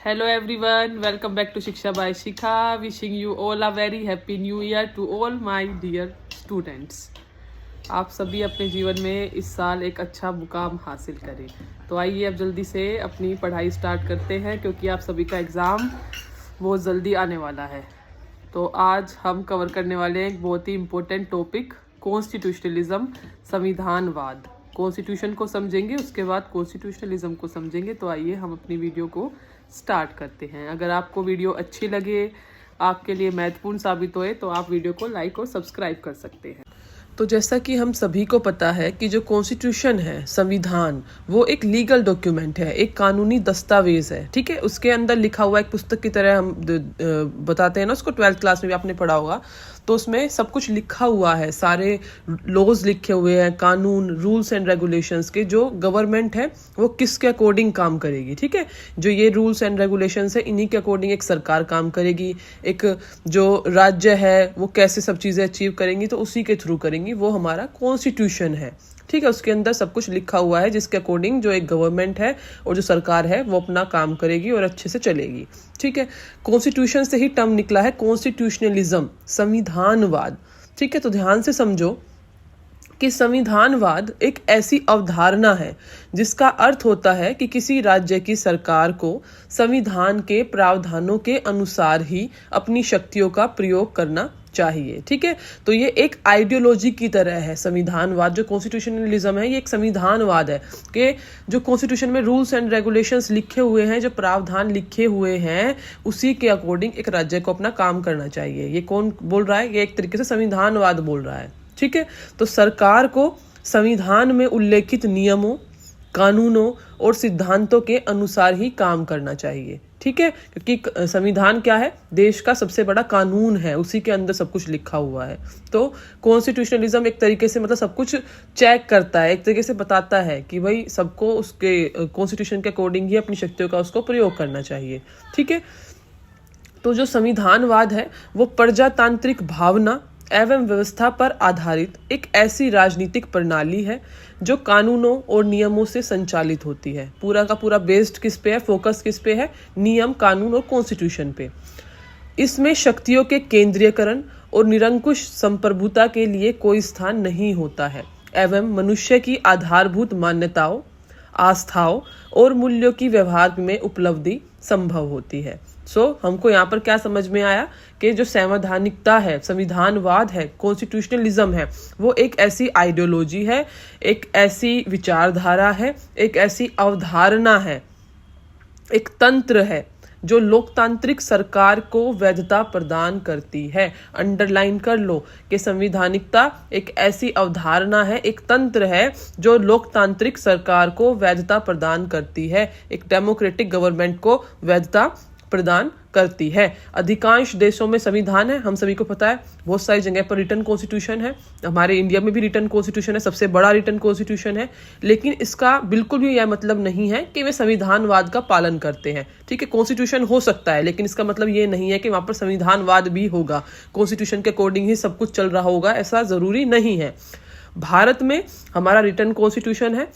Hello everyone, welcome back to Shiksha by Shikha. Wishing you all a very happy new year to all my dear students. आप सभी अपने जीवन में इस साल एक अच्छा मुकाम हासिल करें। तो आइए अब जल्दी से अपनी पढ़ाई स्टार्ट करते हैं क्योंकि आप सभी का एग्ज़ाम बहुत जल्दी आने वाला है। तो आज हम कवर करने वाले हैं एक बहुत ही इम्पोर्टेंट टॉपिक, कॉन्स्टिट्यूशनलिज्म, संविधानवाद। कॉन्स्टिट्यूशन को समझेंगे, उसके बाद कॉन्स्टिट्यूशनलिज्म को समझेंगे। तो आइए हम अपनी वीडियो को स्टार्ट करते हैं। अगर आपको वीडियो अच्छी लगे, आपके लिए महत्वपूर्ण साबित होए, तो आप वीडियो को लाइक और सब्सक्राइब कर सकते हैं। तो जैसा कि हम सभी को पता है कि जो कॉन्स्टिट्यूशन है, संविधान, वो एक लीगल डॉक्यूमेंट है, एक कानूनी दस्तावेज है। ठीक है, उसके अंदर लिखा हुआ एक पुस्तक की तरह हम बताते हैं ना, उसको 12th क्लास में भी आपने पढ़ा होगा। तो उसमें सब कुछ लिखा हुआ है, सारे लॉज लिखे हुए हैं, कानून, रूल्स एंड रेगुलेशंस के, जो गवर्नमेंट है वो किसके अकॉर्डिंग काम करेगी। ठीक है, जो ये रूल्स एंड रेगुलेशंस है, इन्हीं के अकॉर्डिंग एक सरकार काम करेगी, एक जो राज्य है वो कैसे सब चीज़ें अचीव करेंगी, तो उसी के थ्रू करेंगी। वो हमारा कॉन्स्टिट्यूशन है। ठीक है, उसके अंदर सब कुछ लिखा हुआ है जिसके अकॉर्डिंग जो एक गवर्नमेंट है और जो सरकार है वो अपना काम करेगी और अच्छे से चलेगी। ठीक है, कॉन्स्टिट्यूशन से ही टर्म निकला है कॉन्स्टिट्यूशनलिज्म, संविधानवाद। ठीक है, तो ध्यान से समझो कि संविधानवाद एक ऐसी अवधारणा है जिसका अर्थ होता है कि किसी राज्य की सरकार को संविधान के प्रावधानों के अनुसार ही अपनी शक्तियों का प्रयोग करना चाहिए। ठीक है, तो ये एक आइडियोलॉजी की तरह है संविधानवाद। जो कॉन्स्टिट्यूशनलिज्म है, ये एक संविधानवाद है कि जो कॉन्स्टिट्यूशन में रूल्स एंड रेगुलेशंस लिखे हुए हैं, जो प्रावधान लिखे हुए हैं, उसी के अकॉर्डिंग एक राज्य को अपना काम करना चाहिए। ये कौन बोल रहा है? ये एक तरीके से संविधानवाद बोल रहा है। ठीक है, तो सरकार को संविधान में उल्लेखित नियमों, कानूनों और सिद्धांतों के अनुसार ही काम करना चाहिए। ठीक है, क्योंकि संविधान क्या है? देश का सबसे बड़ा कानून है, उसी के अंदर सब कुछ लिखा हुआ है। तो कॉन्स्टिट्यूशनलिज्म एक तरीके से मतलब सब कुछ चेक करता है, एक तरीके से बताता है कि भाई सबको उसके कॉन्स्टिट्यूशन के अकॉर्डिंग ही अपनी शक्तियों का उसको प्रयोग करना चाहिए। ठीक है, तो जो संविधानवाद है वो प्रजातांत्रिक भावना एवं व्यवस्था पर आधारित एक ऐसी राजनीतिक प्रणाली है जो कानूनों और नियमों से संचालित होती है। पूरा का पूरा बेस्ड किस पे है? फोकस किस पे है? नियम, कानून और कॉन्स्टिट्यूशन पे। इसमें शक्तियों के केंद्रीयकरण और निरंकुश संप्रभुता के लिए कोई स्थान नहीं होता है एवं मनुष्य की आधारभूत मान्यताओं, आस्थाओं और मूल्यों की व्यवहार में उपलब्धि संभव होती है। हमको यहाँ पर क्या समझ में आया कि जो संवैधानिकता है, संविधानवाद है, कॉन्स्टिट्यूशनलिज्म है, वो एक ऐसी आइडियोलॉजी है, एक ऐसी विचारधारा है, एक ऐसी अवधारणा है, एक तंत्र है जो लोकतांत्रिक सरकार को वैधता प्रदान करती है। अंडरलाइन कर लो कि संविधानिकता एक ऐसी अवधारणा है, एक तंत्र है जो लोकतांत्रिक सरकार को वैधता प्रदान करती है, एक डेमोक्रेटिक गवर्नमेंट को वैधता प्रदान करती है। अधिकांश देशों में संविधान है, हम सभी को पता है। बहुत सारी जगह पर रिटन कॉन्स्टिट्यूशन है, हमारे इंडिया में भी रिटन कॉन्स्टिट्यूशन है, सबसे बड़ा रिटन कॉन्स्टिट्यूशन है। लेकिन इसका बिल्कुल भी यह मतलब नहीं है कि वे संविधानवाद का पालन करते हैं। ठीक है, कॉन्स्टिट्यूशन हो सकता है, लेकिन इसका मतलब ये नहीं है कि वहां पर संविधानवाद भी होगा, कॉन्स्टिट्यूशन के अकॉर्डिंग ही सब कुछ चल रहा होगा, ऐसा जरूरी नहीं है। भारत में हमारा रिटन कॉन्स्टिट्यूशन है।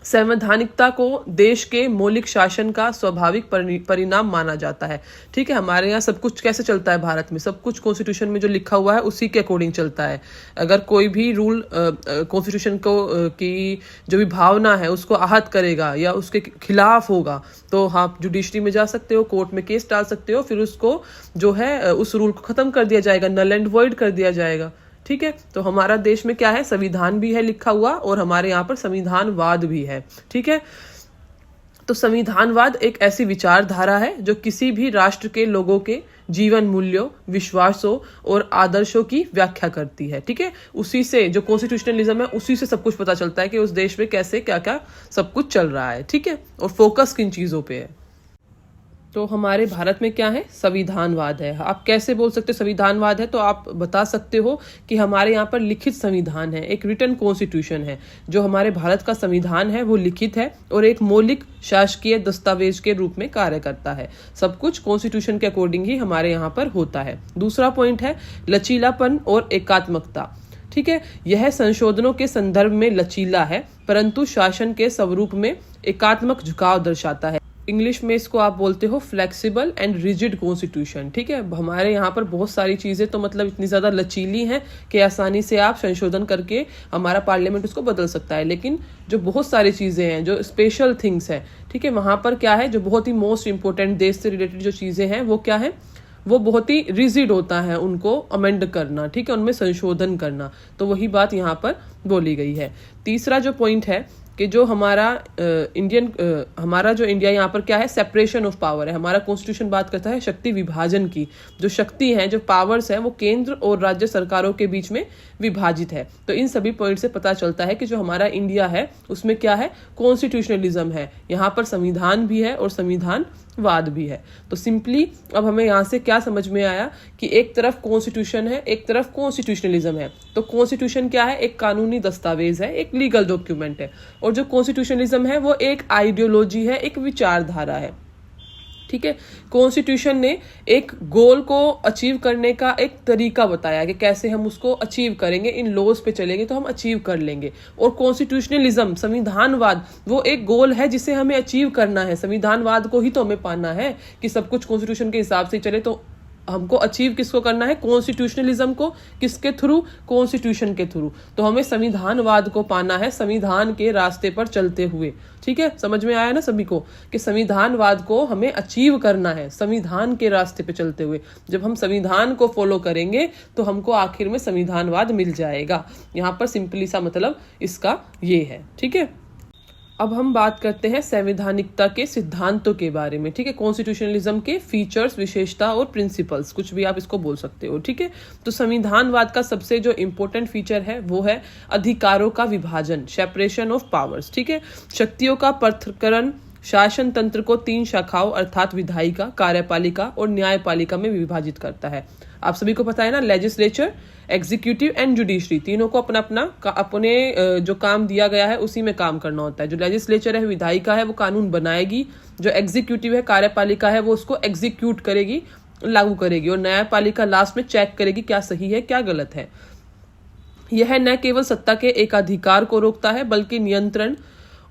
संवैधानिकता को देश के मौलिक शासन का स्वाभाविक परिणाम माना जाता है। ठीक है, हमारे यहाँ सब कुछ कैसे चलता है? भारत में सब कुछ कॉन्स्टिट्यूशन में जो लिखा हुआ है उसी के अकॉर्डिंग चलता है। अगर कोई भी रूल कॉन्स्टिट्यूशन को की जो भी भावना है उसको आहत करेगा या उसके खिलाफ होगा, तो आप जुडिशरी में जा सकते हो, कोर्ट में केस डाल सकते हो, फिर उसको जो है उस रूल को खत्म कर दिया जाएगा, नल एंड वॉइड कर दिया जाएगा। ठीक है, तो हमारा देश में क्या है? संविधान भी है लिखा हुआ और हमारे यहाँ पर संविधानवाद भी है। ठीक है, तो संविधानवाद एक ऐसी विचारधारा है जो किसी भी राष्ट्र के लोगों के जीवन मूल्यों, विश्वासों और आदर्शों की व्याख्या करती है। ठीक है, उसी से जो कॉन्स्टिट्यूशनलिज्म है उसी से सब कुछ पता चलता है कि उस देश में कैसे क्या क्या सब कुछ चल रहा है। ठीक है, और फोकस किन चीजों पे है। तो हमारे भारत में क्या है? संविधानवाद है। आप कैसे बोल सकते हो संविधानवाद है? तो आप बता सकते हो कि हमारे यहाँ पर लिखित संविधान है, एक रिटन कॉन्स्टिट्यूशन है। जो हमारे भारत का संविधान है वो लिखित है और एक मौलिक शासकीय दस्तावेज के रूप में कार्य करता है। सब कुछ कॉन्स्टिट्यूशन के अकॉर्डिंग ही हमारे यहाँ पर होता है। दूसरा पॉइंट है लचीलापन और एकात्मकता। ठीक है, यह संशोधनों के संदर्भ में लचीला है परंतु शासन के स्वरूप में एकात्मक झुकाव दर्शाता है। इंग्लिश में इसको आप बोलते हो फ्लेक्सिबल एंड रिजिड कॉन्स्टिट्यूशन। ठीक है, हमारे यहाँ पर बहुत सारी चीज़ें तो मतलब इतनी ज़्यादा लचीली हैं कि आसानी से आप संशोधन करके हमारा पार्लियामेंट उसको बदल सकता है, लेकिन जो बहुत सारी चीज़ें हैं, जो स्पेशल थिंग्स हैं, ठीक है, वहाँ पर क्या है, जो बहुत ही मोस्ट इंपॉर्टेंट देश से रिलेटेड जो चीज़ें हैं वो क्या है, वो बहुत ही रिजिड होता है उनको अमेंड करना, ठीक है, उनमें संशोधन करना। तो वही बात यहाँ पर बोली गई है। तीसरा जो पॉइंट है कि जो हमारा हमारा जो इंडिया यहाँ पर क्या है, सेपरेशन ऑफ पावर है। हमारा कॉन्स्टिट्यूशन बात करता है शक्ति विभाजन की। जो शक्ति है, जो पावर्स है, वो केंद्र और राज्य सरकारों के बीच में विभाजित है। तो इन सभी पॉइंट से पता चलता है कि जो हमारा इंडिया है उसमें क्या है, कॉन्स्टिट्यूशनलिज्म है। यहाँ पर संविधान भी है और संविधानवाद भी है। तो सिंपली अब हमें यहाँ से क्या समझ में आया कि एक तरफ कॉन्स्टिट्यूशन है, एक तरफ कॉन्स्टिट्यूशनलिज्म है। तो कॉन्स्टिट्यूशन क्या है, एक कानूनी दस्तावेज है, एक लीगल डॉक्यूमेंट है, और जो कॉन्स्टिट्यूशनलिज्म है वो एक आइडियोलॉजी है, एक विचारधारा है। ठीक है, कॉन्स्टिट्यूशन ने एक गोल को अचीव करने का एक तरीका बताया कि कैसे हम उसको अचीव करेंगे, इन लॉज पे चलेंगे तो हम अचीव कर लेंगे। और कॉन्स्टिट्यूशनलिज्म, संविधानवाद, वो एक गोल है जिसे हमें अचीव करना है। संविधानवाद को ही तो हमें पाना है कि सब कुछ कॉन्स्टिट्यूशन के हिसाब से चले। तो हमको अचीव किसको करना है, कॉन्स्टिट्यूशनलिज्म को। किसके थ्रू, कॉन्स्टिट्यूशन के थ्रू। तो हमें संविधानवाद को पाना है संविधान के रास्ते पर चलते हुए। ठीक है, समझ में आया ना सभी को कि संविधानवाद को हमें अचीव करना है संविधान के रास्ते पे चलते हुए। जब हम संविधान को फॉलो करेंगे तो हमको आखिर में संविधानवाद मिल जाएगा। यहाँ पर सिंपली सा मतलब इसका ये है। ठीक है, अब हम बात करते हैं संवैधानिकता के सिद्धांतों के बारे में। ठीक है, कॉन्स्टिट्यूशनलिज्म के फीचर्स, विशेषता और प्रिंसिपल्स, कुछ भी आप इसको बोल सकते हो। ठीक है, तो संविधानवाद का सबसे जो इम्पोर्टेंट फीचर है वो है अधिकारों का विभाजन, सेपरेशन ऑफ पावर्स। ठीक है, शक्तियों का पृथक्करण शासन तंत्र को 3 शाखाओं अर्थात विधायिका, कार्यपालिका और न्यायपालिका में विभाजित करता है। आप सभी को पता है ना, लेजिस्लेचर, एग्जीक्यूटिव एंड जुडिशरी, तीनों को अपना अपना अपने जो काम दिया गया है उसी में काम करना होता है। जो लेजिस्लेचर है, विधायिका है, वो कानून बनाएगी। जो एग्जीक्यूटिव है, कार्यपालिका है, वो उसको एग्जीक्यूट करेगी, लागू करेगी। और न्यायपालिका लास्ट में चेक करेगी क्या सही है क्या गलत है। यह न केवल सत्ता के एकाधिकार को रोकता है बल्कि नियंत्रण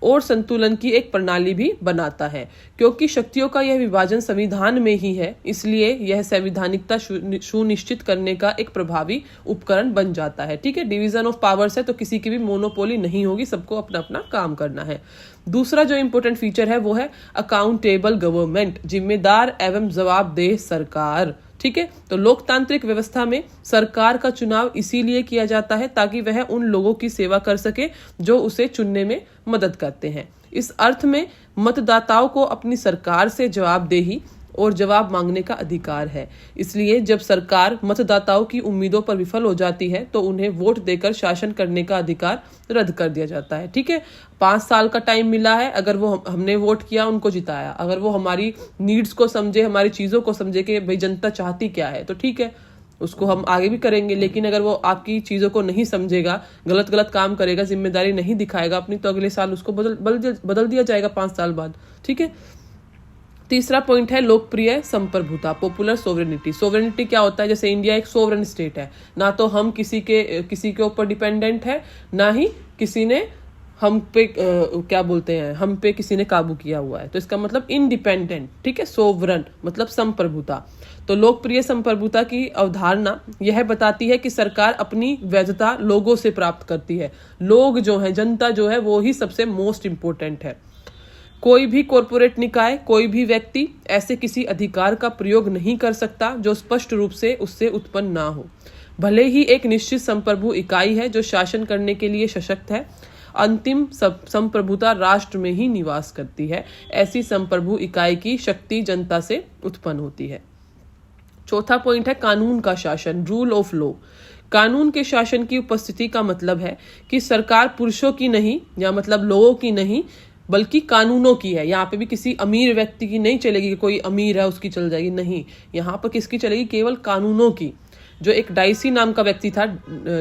और संतुलन की एक प्रणाली भी बनाता है। क्योंकि शक्तियों का यह विभाजन संविधान में ही है, इसलिए यह संवैधानिकता सुनिश्चित करने का एक प्रभावी उपकरण बन जाता है। ठीक है, डिवीजन ऑफ पावर्स है तो किसी की भी मोनोपोली नहीं होगी, सबको अपना अपना काम करना है। दूसरा जो इंपॉर्टेंट फीचर है वो है अकाउंटेबल गवर्नमेंट, जिम्मेदार एवं जवाबदेह सरकार। ठीक है, तो लोकतांत्रिक व्यवस्था में सरकार का चुनाव इसीलिए किया जाता है ताकि वह उन लोगों की सेवा कर सके जो उसे चुनने में मदद करते हैं। इस अर्थ में मतदाताओं को अपनी सरकार से जवाबदेही और जवाब मांगने का अधिकार है। इसलिए जब सरकार मतदाताओं की उम्मीदों पर विफल हो जाती है तो उन्हें वोट देकर शासन करने का अधिकार रद्द कर दिया जाता है। ठीक है, 5 साल का टाइम मिला है, अगर वो हमने वोट किया, उनको जिताया, अगर वो हमारी नीड्स को समझे, हमारी चीज़ों को समझे कि भाई जनता चाहती क्या है, तो ठीक है, उसको हम आगे भी करेंगे। लेकिन अगर वो आपकी चीज़ों को नहीं समझेगा, गलत गलत काम करेगा, जिम्मेदारी नहीं दिखाएगा अपनी, तो अगले साल उसको बदल दिया जाएगा 5 साल बाद। ठीक है, तीसरा पॉइंट है लोकप्रिय संप्रभुता, पॉपुलर सोवरेनिटी। सोवरेनिटी क्या होता है, जैसे इंडिया एक सोवरेन स्टेट है, ना तो हम किसी के ऊपर डिपेंडेंट है, ना ही किसी ने हम पे क्या बोलते हैं, हम पे किसी ने काबू किया हुआ है। तो इसका मतलब इंडिपेंडेंट। ठीक है, सोवरन मतलब संप्रभुता। तो लोकप्रिय संप्रभुता की अवधारणा यह बताती है कि सरकार अपनी वैधता लोगों से प्राप्त करती है। लोग जो है, जनता जो है, वो ही सबसे मोस्ट इंपोर्टेंट है। कोई भी कॉरपोरेट निकाय, कोई भी व्यक्ति ऐसे किसी अधिकार का प्रयोग नहीं कर सकता जो स्पष्ट रूप से उससे उत्पन्न ना हो, भले ही एक निश्चित संप्रभु इकाई है जो शासन करने के लिए सशक्त है। अंतिम संप्रभुता राष्ट्र में ही निवास करती है। ऐसी संप्रभु इकाई की शक्ति जनता से उत्पन्न होती है। चौथा पॉइंट है कानून का शासन, रूल ऑफ लॉ। कानून के शासन की उपस्थिति का मतलब है कि सरकार पुरुषों की नहीं, या मतलब लोगों की नहीं, बल्कि कानूनों की है। यहाँ पे भी किसी अमीर व्यक्ति की नहीं चलेगी कि कोई अमीर है उसकी चल जाएगी, नहीं, यहाँ पर किसकी चलेगी, केवल कानूनों की। जो एक डाइसी नाम का व्यक्ति था,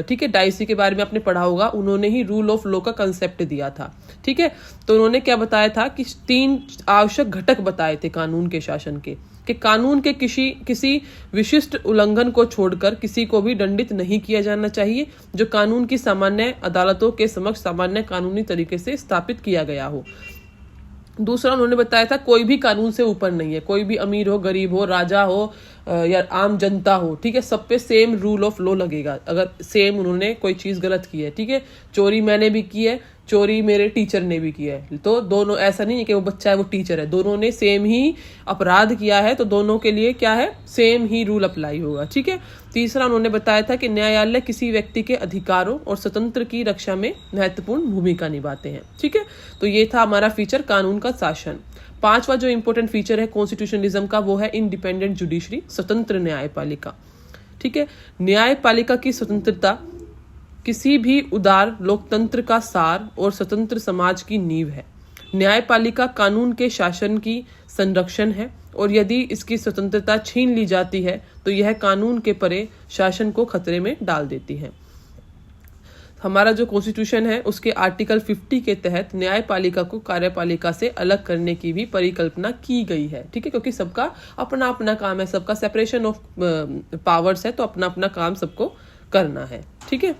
ठीक है, डाइसी के बारे में आपने पढ़ा होगा, उन्होंने ही रूल ऑफ लॉ का कंसेप्ट दिया था। ठीक है, तो उन्होंने क्या बताया था कि 3 आवश्यक घटक बताए थे कानून के शासन के, कि कानून के किसी विशिष्ट उल्लंघन को छोड़कर किसी को भी दंडित नहीं किया जाना चाहिए जो कानून की सामान्य अदालतों के समक्ष सामान्य कानूनी तरीके से स्थापित किया गया हो। दूसरा उन्होंने बताया था कोई भी कानून से ऊपर नहीं है, कोई भी अमीर हो, गरीब हो, राजा हो या आम जनता हो, ठीक है, सब पे सेम रूल ऑफ लॉ लगेगा अगर सेम उन्होंने कोई चीज गलत की है, ठीक है। चोरी मैंने भी की है, चोरी मेरे टीचर ने भी किया है, तो दोनों, ऐसा नहीं है कि वो बच्चा है वो टीचर है, दोनों ने सेम ही अपराध किया है, तो दोनों के लिए क्या है, सेम ही रूल अप्लाई होगा, ठीक है। तीसरा उन्होंने बताया था कि न्यायालय किसी व्यक्ति के अधिकारों और स्वतंत्र की रक्षा में महत्वपूर्ण भूमिका निभाते हैं, ठीक है। तो ये था हमारा फीचर कानून का शासन। पांचवा जो इंपॉर्टेंट फीचर है कॉन्स्टिट्यूशनलिज्म का वो है इंडिपेंडेंट जुडिशरी, स्वतंत्र न्यायपालिका, ठीक है। न्यायपालिका की स्वतंत्रता किसी भी उदार लोकतंत्र का सार और स्वतंत्र समाज की नींव है। न्यायपालिका कानून के शासन की संरक्षण है और यदि इसकी स्वतंत्रता छीन ली जाती है तो यह कानून के परे शासन को खतरे में डाल देती है। हमारा जो कॉन्स्टिट्यूशन है उसके आर्टिकल 50 के तहत न्यायपालिका को कार्यपालिका से अलग करने की भी परिकल्पना की गई है, ठीक है, क्योंकि सबका अपना अपना काम है, सबका सेपरेशन ऑफ पावर्स है, तो अपना अपना काम सबको करना है, ठीक है।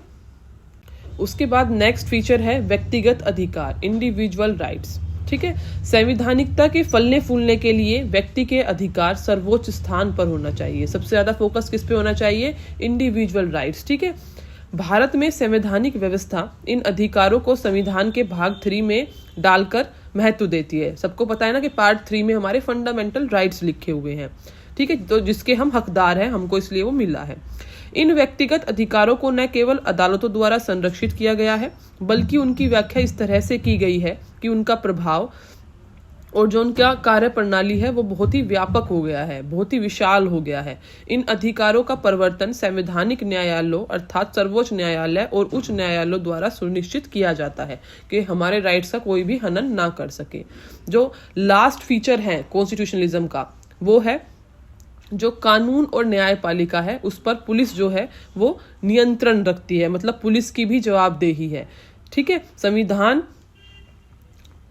उसके बाद नेक्स्ट फीचर है व्यक्तिगत अधिकार, इंडिविजुअल राइट्स, ठीक है। संवैधानिकता के फलने फूलने के लिए व्यक्ति के अधिकार सर्वोच्च स्थान पर होना चाहिए। सबसे ज्यादा फोकस किस पे होना चाहिए, इंडिविजुअल राइट्स, ठीक है। भारत में संवैधानिक व्यवस्था इन अधिकारों को संविधान के भाग 3 में डालकर महत्व देती है। सबको पता है ना कि पार्ट 3 में हमारे फंडामेंटल राइट्स लिखे हुए हैं, ठीक है, तो जिसके हम हकदार हैं, हमको इसलिए वो मिला है। इन व्यक्तिगत अधिकारों को न केवल अदालतों द्वारा संरक्षित किया गया है बल्कि उनकी व्याख्या इस तरह से की गई है कि उनका प्रभाव और जो उनका कार्य प्रणाली है वो बहुत ही व्यापक हो गया है, बहुत ही विशाल हो गया है। इन अधिकारों का प्रवर्तन संवैधानिक न्यायालयों अर्थात सर्वोच्च न्यायालय और उच्च न्यायालयों द्वारा सुनिश्चित किया जाता है कि हमारे राइट्स का कोई भी हनन ना कर सके। जो लास्ट फीचर है कॉन्स्टिट्यूशनलिज्म का वो है जो कानून और न्यायपालिका है उस पर पुलिस जो है वो नियंत्रण रखती है, मतलब पुलिस की भी जवाबदेही है, ठीक है।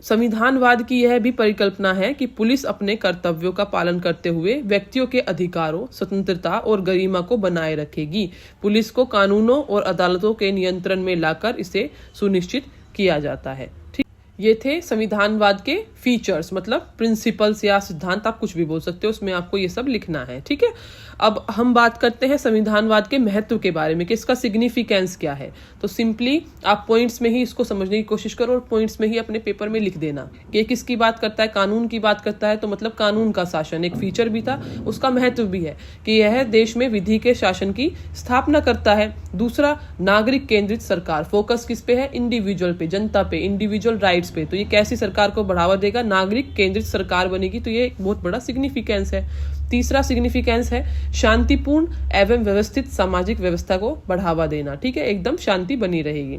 संविधानवाद की यह भी परिकल्पना है कि पुलिस अपने कर्तव्यों का पालन करते हुए व्यक्तियों के अधिकारों, स्वतंत्रता और गरिमा को बनाए रखेगी। पुलिस को कानूनों और अदालतों के नियंत्रण में लाकर इसे सुनिश्चित किया जाता है, ठीक। ये थे संविधानवाद के फीचर्स, मतलब प्रिंसिपल्स या सिद्धांत, आप कुछ भी बोल सकते हो, उसमें आपको ये सब लिखना है, ठीक है। अब हम बात करते हैं संविधानवाद के महत्व के बारे में कि इसका सिग्निफिकेंस क्या है। तो सिंपली आप पॉइंट्स में ही इसको समझने की कोशिश करो और पॉइंट्स में ही अपने पेपर में लिख देना कि किसकी बात करता है, कानून की बात करता है, तो मतलब कानून का शासन एक फीचर भी था, उसका महत्व भी है कि यह देश में विधि के शासन की स्थापना करता है। दूसरा, नागरिक केंद्रित सरकार, फोकस किस पे है, इंडिविजुअल पे, जनता पे, इंडिविजुअल राइट्स पे, तो ये कैसी सरकार को बढ़ावा देगा, नागरिक केंद्रित सरकार बनेगी, तो ये एक बहुत बड़ा सिग्निफिकेंस है। तीसरा सिग्निफिकेंस है शांतिपूर्ण एवं व्यवस्थित सामाजिक व्यवस्था को बढ़ावा देना, ठीक है, एकदम शांति बनी रहेगी।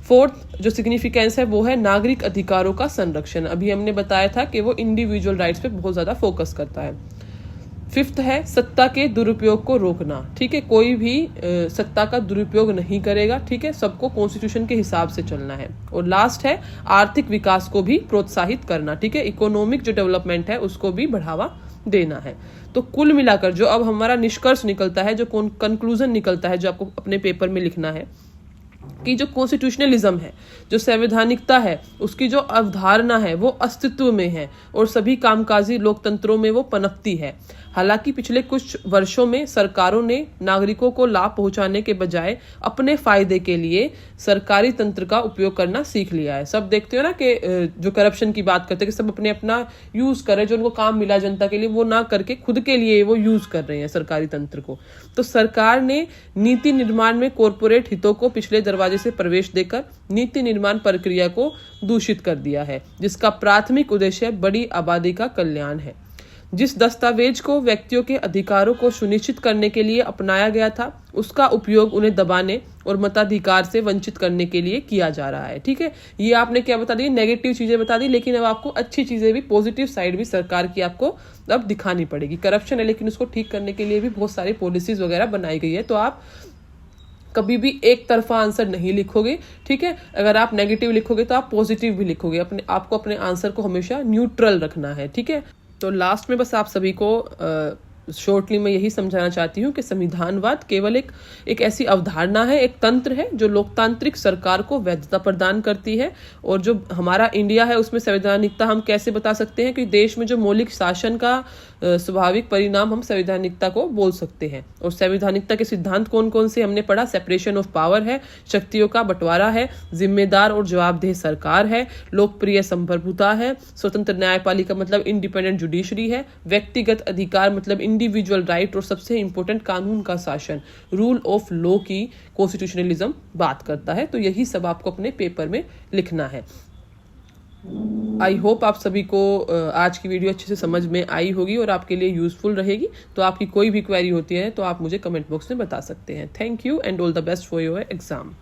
फोर्थ जो सिग्निफिकेंस है वो है नागरिक अधिकारों का संरक्षण, अभी हमने बताया था कि वो इंडिविजुअल राइट्स पे बहुत ज्यादा फोकस करता है। फिफ्थ है सत्ता के दुरुपयोग को रोकना, ठीक है, कोई भी सत्ता का दुरुपयोग नहीं करेगा, ठीक है, सबको कॉन्स्टिट्यूशन के हिसाब से चलना है। और लास्ट है आर्थिक विकास को भी प्रोत्साहित करना, ठीक है, इकोनॉमिक जो डेवलपमेंट है उसको भी बढ़ावा देना है। तो कुल मिलाकर जो अब हमारा निष्कर्ष निकलता है, जो कंक्लूजन निकलता है, जो आपको अपने पेपर में लिखना है कि जो कॉन्स्टिट्यूशनलिज्म है, जो संवैधानिकता है, उसकी जो अवधारणा है वो अस्तित्व में है और सभी कामकाजी लोकतंत्रों में वो पनपती है। हालांकि पिछले कुछ वर्षों में सरकारों ने नागरिकों को लाभ पहुंचाने के बजाय अपने फायदे के लिए सरकारी तंत्र का उपयोग करना सीख लिया है। सब देखते हो ना कि जो करप्शन की बात करते हैं कि सब अपने अपना यूज कर रहे हैं, जो उनको काम मिला जनता के लिए वो ना करके खुद के लिए वो यूज कर रहे हैं सरकारी तंत्र को। तो सरकार ने नीति निर्माण में कॉरपोरेट हितों को पिछले दरवाजे से प्रवेश देकर नीति निर्माण प्रक्रिया को दूषित कर दिया है, जिसका प्राथमिक उद्देश्य बड़ी आबादी का कल्याण है। जिस दस्तावेज को व्यक्तियों के अधिकारों को सुनिश्चित करने के लिए अपनाया गया था उसका उपयोग उन्हें दबाने और मताधिकार से वंचित करने के लिए किया जा रहा है, ठीक है। ये आपने क्या बता दी, नेगेटिव चीजें बता दी, लेकिन अब आपको अच्छी चीजें भी, पॉजिटिव साइड भी सरकार की आपको अब दिखानी पड़ेगी। करप्शन है लेकिन उसको ठीक करने के लिए भी बहुत सारी पॉलिसीज वगैरह बनाई गई है, तो आप कभी भी एक तरफा आंसर नहीं लिखोगे, ठीक है। अगर आप नेगेटिव लिखोगे तो आप पॉजिटिव भी लिखोगे, आपको अपने आंसर को हमेशा न्यूट्रल रखना है, ठीक है। तो लास्ट में बस आप सभी को शॉर्टली मैं यही समझाना चाहती हूँ कि संविधानवाद केवल एक ऐसी अवधारणा है, एक तंत्र है जो लोकतांत्रिक सरकार को वैधता प्रदान करती है। और जो हमारा इंडिया है उसमें संवैधानिकता हम कैसे बता सकते हैं कि देश में जो मौलिक शासन का स्वाभाविक परिणाम हम संवैधानिकता को बोल सकते हैं। और संवैधानिकता के सिद्धांत कौन कौन से हमने पढ़ा? सेपरेशन ऑफ पावर है, शक्तियों का बंटवारा है, जिम्मेदार और जवाबदेह सरकार है, लोकप्रिय संप्रभुता है, स्वतंत्र न्यायपालिका मतलब इंडिपेंडेंट जुडिशरी है, व्यक्तिगत अधिकार मतलब इंडिविजुअल राइट, और सबसे इंपॉर्टेंट कानून का शासन, रूल ऑफ लॉ की कॉन्स्टिट्यूशनलिज्म बात करता है। तो यही सब आपको अपने पेपर में लिखना है। आई होप आप सभी को आज की वीडियो अच्छे से समझ में आई होगी और आपके लिए यूजफुल रहेगी। तो आपकी कोई भी क्वेरी होती है तो आप मुझे कमेंट बॉक्स में बता सकते हैं। Thank you and all the best for your exam.